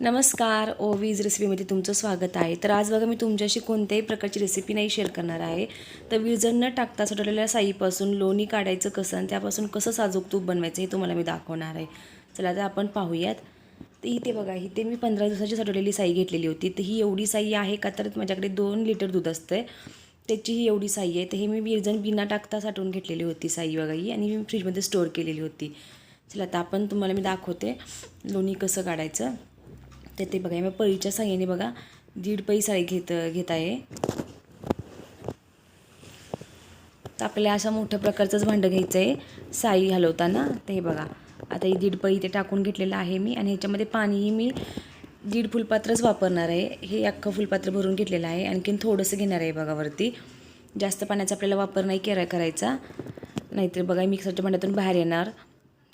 नमस्कार, ओवीज रेसिपीमध्ये तुमचं स्वागत आहे. तर आज बघा मी तुमच्याशी कोणत्याही प्रकारची रेसिपी नाही शेअर करणार आहे. तर विरजण न टाकता साठवलेल्या साईपासून लोणी काढायचं कसं आणि त्यापासून कसं साजूक तूप बनवायचं हे तुम्हाला मी दाखवणार आहे. चला तर आपण पाहूयात. तर इथे बघा, इथे मी 15 दिवसाची साठवलेली साई घेतलेली होती. तर ही एवढी साई आहे का, तर माझ्याकडे 2 लिटर दूध असतं त्याची ही एवढी साई आहे. तर हे मी विरजण बिना टाकता साठवून घेतलेली होती साई बघा ही, आणि मी फ्रीजमध्ये स्टोअर केलेली होती. चला तर आपण तुम्हाला मी दाखवते लोणी कसं काढायचं. तर ते बघा मी पळीच्या साह्याने बघा 1.5 पळी साई घेत आहे. तर आपल्याला अशा मोठ्या प्रकारचंच भांडं घ्यायचं आहे साई हलवताना. तर हे बघा आता ही 1.5 पळी इथे टाकून घेतलेलं आहे मी, आणि ह्याच्यामध्ये पाणीही मी 1.5 फुलपात्रच वापरणार आहे. हे अख्खं फुलपात्र भरून घेतलेलं आहे. आणखीन थोडंसं घेणार आहे बघा वरती. जास्त पाण्याचा आपल्याला वापर नाही करायचा, नाहीतर बघा मिक्सरच्या भांड्यातून बाहेर येणार.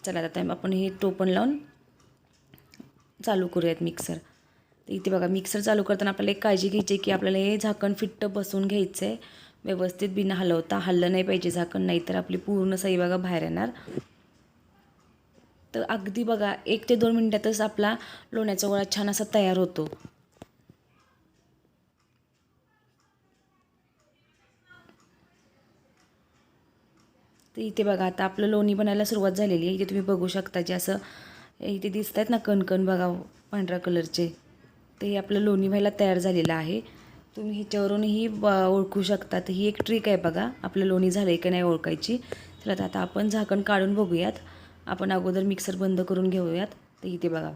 चला आता आपण हे टोपण लावून चालू करूयात मिक्सर. तर इथे बघा मिक्सर चालू करताना आपल्याला एक काळजी घ्यायची आहे की आपल्याला हे झाकण फिट्ट बसवून घ्यायचं आहे व्यवस्थित, बिना हलवता. हललं नाही पाहिजे झाकण, नाहीतर आपली पूर्ण साई बघा बाहेर येणार. तर अगदी बघा 1 ते 2 मिनटातच आपला लोण्याचा गोळा छान असा तयार होतो. तर इथे बघा आता आपलं लोणी बनायला सुरुवात झालेली आहे. इथे तुम्ही बघू शकता जे असं इथे दिसत आहेत ना कणकण बघा पांढऱ्या कलरचे, ते हे आपलं लोणी व्हायला तयार झालेलं आहे. तुम्ही ह्याच्यावरूनही ओळखू शकता. तर ही एक ट्रिक आहे बघा आपलं लोणी झालं आहे की नाही ओळखायची. चला तर आता आपण झाकण काढून बघूयात. आपण अगोदर मिक्सर बंद करून घेऊयात. तर इथे बघा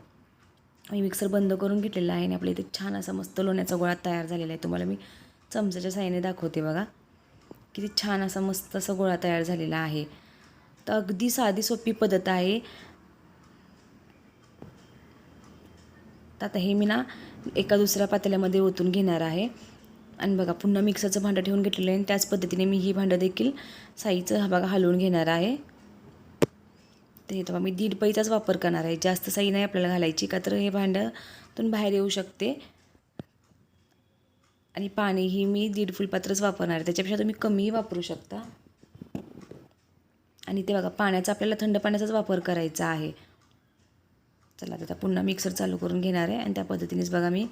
मी मिक्सर बंद करून घेतलेला आहे आणि आपल्या इथे छान असा मस्त लोण्याचा गोळा तयार झालेला आहे. तुम्हाला मी चमच्याच्या साहाय्याने दाखवते बघा किती छान असा मस्त असा गोळा तयार झालेला आहे. तर अगदी साधी सोपी पद्धत आहे. तर आता हे मी ना एका दुसऱ्या पातेल्यामध्ये ओतून घेणार आहे, आणि बघा पुन्हा मिक्सरचं भांडं ठेवून घेतलेलं आहे, आणि त्याच पद्धतीने मी ही भांडं देखील साईचं हा बघा हलवून घेणार आहे. तर हे तेव्हा मी 1.5 पळीचाच वापर करणार आहे, जास्त साई नाही आपल्याला घालायची, का तर हे भांड्यातून बाहेर येऊ शकते. आणि पाणीही मी 1.5 फुलपात्रच वापरणार आहे, त्याच्यापेक्षा तुम्ही कमीही वापरू शकता. आणि ते बघा पाण्याचा आपल्याला थंड पाण्याचाच वापर करायचा आहे. चला आता पुन्हा मिक्सर चालू करून घेणार आहे, आणि त्या पद्धतीनेच बघा मी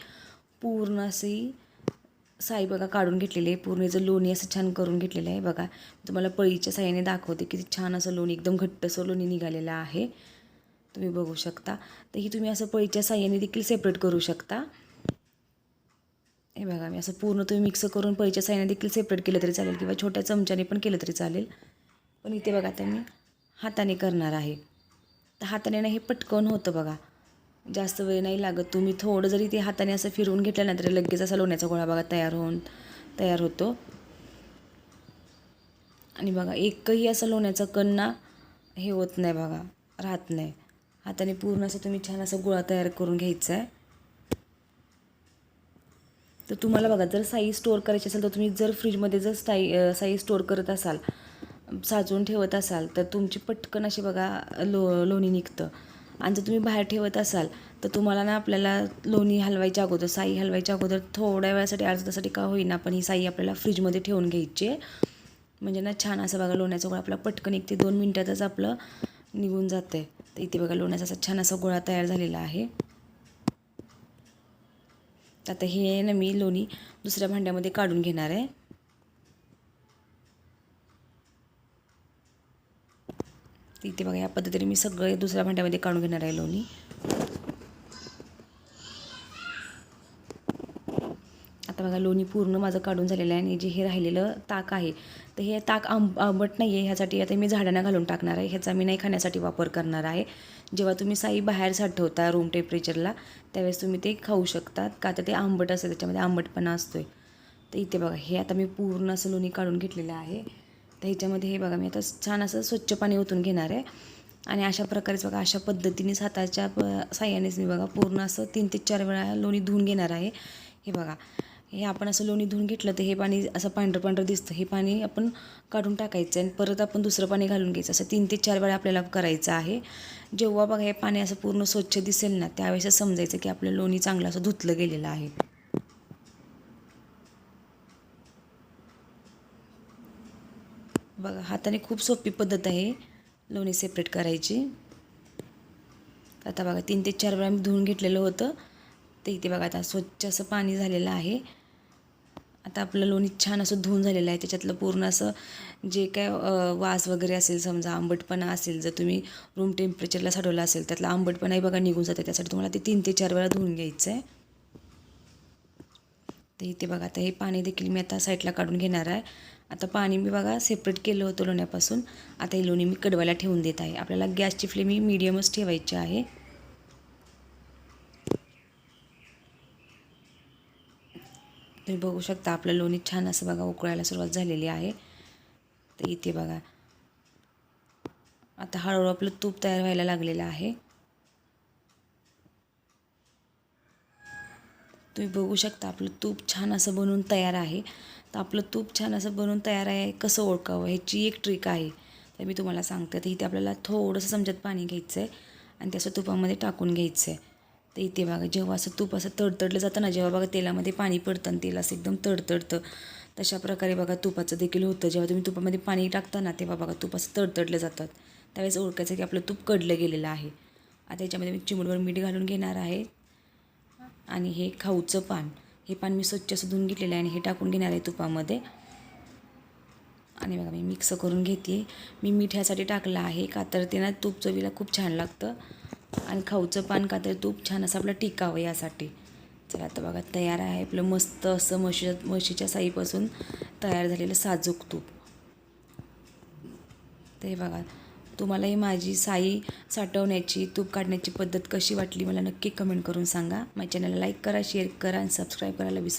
पूर्ण अशी साई बघा काढून घेतलेली आहे. पूर्ण याचं लोणी असं छान करून घेतलेलं आहे. बघा तुम्हाला पळीच्या साह्याने दाखवते किती छान असं लोणी, एकदम घट्टसं लोणी निघालेलं आहे. तुम्ही बघू शकता. तर ही तुम्ही असं पळीच्या साह्याने देखील सेपरेट करू शकता. हे बघा मी असं पूर्ण तुम्ही मिक्स करून पळीच्या साह्याने देखील सेपरेट केलं तरी चालेल, किंवा छोट्या चमच्याने पण केलं तरी चालेल. पण इथे बघा आता मी हाताने करणार आहे. तर हाताने ना हे पटकन होतं बघा, जास्त वेळ नाही लागत. तुम्ही थोडं जरी ते हाताने असं फिरवून घेतलं ना तरी लगेच असा लोण्याचा गोळा बघा तयार होतो. आणि बघा एकही असं लोण्याचा कण ना हे होत नाही बघा, राहत नाही. हाताने पूर्ण असं तुम्ही छान असा गोळा तयार करून घ्यायचा आहे. तर तुम्हाला बघा जर साई स्टोअर करायची असेल तर तुम्ही जर फ्रीजमध्ये जर साई स्टोअर करत असाल, साचवून ठेवत असाल, तर तुमची पटकन अशी बघा लोणी निघतं. आणि जर तुम्ही बाहेर ठेवत असाल तर तुम्हाला ना आपल्याला लोणी हलवायच्या अगोदर, साई हलवायच्या अगोदर थोड्या वेळासाठी अर्ध्या तासासाठी का होईना पण ही साई आपल्याला फ्रीजमध्ये ठेवून घ्यायची आहे. म्हणजे ना छान असं बघा लोण्याचा गोळा आपला पटकन 1 ते 2 मिनटातच आपलं निघून जातं आहे. तर इथे बघा लोण्याचा असा छान असा गोळा तयार झालेला आहे. आता हे ना मी लोणी दुसऱ्या भांड्यामध्ये काढून घेणार आहे. इथे बघा या पद्धतीने मी सगळे दुसऱ्या भांड्यामध्ये काढून घेणार आहे लोणी. आता बघा लोणी पूर्ण माझं काढून झालेलं आहे, आणि जे हे राहिलेलं ताक आहे तर हे ताक आंबट नाही आहे, ह्यासाठी आता मी झाडांना घालून टाकणार आहे. ह्याचा मी नाही खाण्यासाठी वापर करणार आहे. जेव्हा तुम्ही साई बाहेर साठवता रूम टेम्परेचरला त्यावेळेस तुम्ही ते खाऊ शकतात, का तर ते आंबट असतं, त्याच्यामध्ये आंबटपणा असतो आहे. तर इथे बघा हे आता मी पूर्ण असं लोणी काढून घेतलेलं आहे. तर ह्याच्यामध्ये हे बघा मी आता छान असं स्वच्छ पाणी ओतून घेणार आहे, आणि अशा प्रकारेच बघा अशा पद्धतीनेच हाताच्या साह्यानेच मी बघा पूर्ण असं 3 ते 4 वेळा लोणी धुवून घेणार आहे. हे बघा हे आपण असं लोणी धुवून घेतलं तर हे पाणी असं पांढरं दिसतं, हे पाणी आपण काढून टाकायचं आणि परत आपण दुसरं पाणी घालून घ्यायचं. असं 3 ते 4 वेळा आपल्याला करायचं आहे. जेव्हा बघा हे पाणी असं पूर्ण स्वच्छ दिसेल ना त्यावेळेस समजायचं की आपलं लोणी चांगलं असं धुतलं गेलेलं आहे. बघा हाताने खूप सोपी पद्धत आहे लोणी सेपरेट करायची. आता बघा 3 ते 4 वेळा मी धुवून घेतलेलं होतं, ते इथे बघा आता स्वच्छ असं पाणी झालेलं आहे. आता आपलं लोणी छान असं धुवून झालेलं आहे. त्याच्यातलं पूर्ण असं जे काय वास वगैरे असेल, समजा आंबटपणा असेल, जर तुम्ही रूम टेम्परेचरला साठवला असेल त्यातला आंबटपणाही बघा निघून जाते. त्यासाठी तुम्हाला ते 3 ते 4 वेळा धुवून घ्यायचं आहे. तर इथे बघा आता हे पाणी देखील मी आता साईडला काढून घेणार आहे. आता पाणी मी बघा सेपरेट केलं होतं लोण्यापासून. आता हे लोणी मी कडवायला ठेवून देत आहे. आपल्याला गॅसची फ्लेम ही मीडियमच ठेवायची आहे. तुम्ही बघू शकता आपलं लोणी छान असं बघा उकळायला सुरुवात झालेली आहे. तर इथे बघा आता हळूहळू आपलं तूप तयार व्हायला लागलेलं आहे. तुम्ही बघू शकता आपलं तूप छान असं बनवून तयार आहे. तर आपलं तूप छान असं बनवून तयार आहे कसं ओळखावं ह्याची एक ट्रिक आहे. तर मी तुम्हाला सांगते. तर इथे आपल्याला थोडंसं चमच्यात पाणी घ्यायचं आहे आणि त्याचं तुपामध्ये टाकून घ्यायचं आहे. तर इथे बघा जेव्हा असं तूप असं तडतडलं जातं ना, जेव्हा बघा तेलामध्ये पाणी पडतं आणि तेल असं एकदम तडतडतं, तशा प्रकारे बघा तुपाचं देखील होतं. जेव्हा तुम्ही तुपामध्ये पाणी टाकता ना, तेव्हा बघा तूप असं तडतडलं जातात. त्यावेळेस ओळखायचं की आपलं तूप कडलं गेलेलं आहे. आता याच्यामध्ये मी चिमूटभर मीठ घालून घेणार आहे आणि हे खाऊचं पान, हे पान मी स्वच्छ असं धुवून घेतलेलं आहे आणि हे टाकून घेणार आहे तुपामध्ये. आणि बघा मी मिक्स करून घेते. मी मीठ ह्यासाठी टाकलं आहे का तर ते ना तूप चवीला खूप छान लागतं आणि खाऊचं पान का तर तूप छान असं आपलं टिकावं यासाठी. चला आता बघा तयार आहे आपलं मस्त असं म्हशीच्या साईपासून तयार झालेलं साजूक तूप. ते बघा तुम्हाला ही माझी साई साठवण्याची तूप काढण्याची पद्धत कशी वाटली मला नक्की कमेंट करून सांगा. माझ्या चॅनलला लाईक करा, शेअर करा आणि सबस्क्राईब करायला विसरू